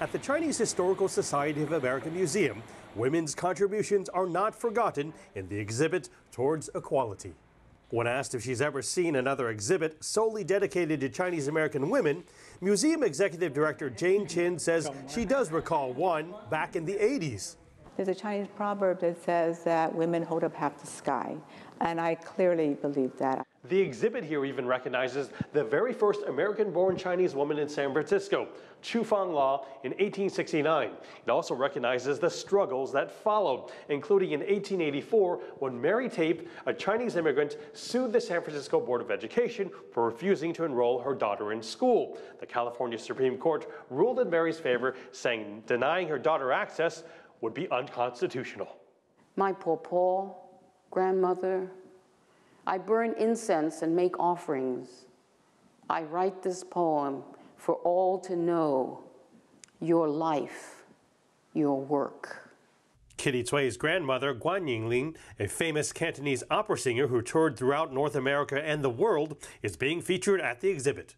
At the Chinese Historical Society of America Museum, women's contributions are not forgotten in the exhibit Towards Equality. When asked if she's ever seen another exhibit solely dedicated to Chinese American women, Museum Executive Director Jane Chin says she does recall one back in the 80s. There's a Chinese proverb that says that women hold up half the sky, and I clearly believe that. The exhibit here even recognizes the very first American-born Chinese woman in San Francisco, Chu Fang Law, in 1869. It also recognizes the struggles that followed, including in 1884 when Mary Tape, a Chinese immigrant, sued the San Francisco Board of Education for refusing to enroll her daughter in school. The California Supreme Court ruled in Mary's favor, saying denying her daughter access would be unconstitutional. My pawpaw, grandmother, I burn incense and make offerings. I write this poem for all to know your life, your work. Kitty Tsui's grandmother, Guan Yingling, a famous Cantonese opera singer who toured throughout North America and the world, is being featured at the exhibit.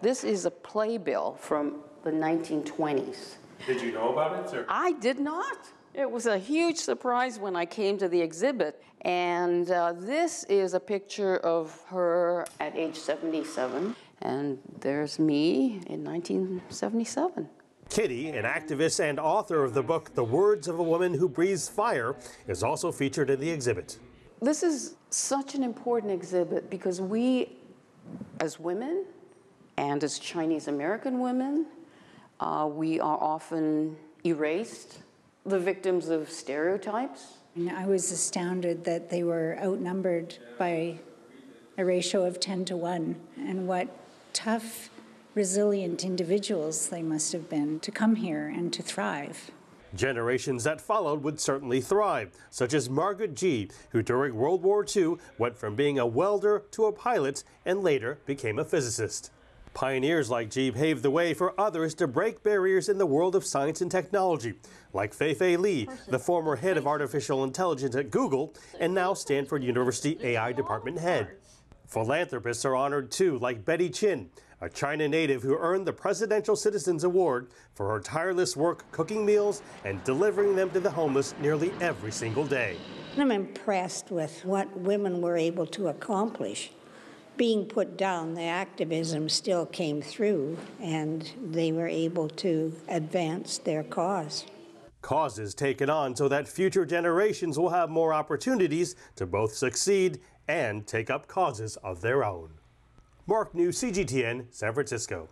This is a playbill from the 1920s. Did you know about it, sir? I did not. It was a huge surprise when I came to the exhibit. And this is a picture of her at age 77. And there's me in 1977. Kitty, an activist and author of the book The Words of a Woman Who Breathes Fire, is also featured in the exhibit. This is such an important exhibit because we, as women and as Chinese American women, we are often erased, the victims of stereotypes. I was astounded that they were outnumbered by a ratio of 10 to 1, and what tough, resilient individuals they must have been to come here and to thrive. Generations that followed would certainly thrive, such as Margaret Gee, who during World War II went from being a welder to a pilot and later became a physicist. Pioneers like Gee paved the way for others to break barriers in the world of science and technology, like Fei-Fei Li, the former head of artificial intelligence at Google and now Stanford University AI department head. Philanthropists are honored too, like Betty Chin, a China native who earned the Presidential Citizens Award for her tireless work cooking meals and delivering them to the homeless nearly every single day. I'm impressed with what women were able to accomplish. Being put down, the activism still came through, and they were able to advance their cause. Causes taken on so that future generations will have more opportunities to both succeed and take up causes of their own. Mark New, CGTN, San Francisco.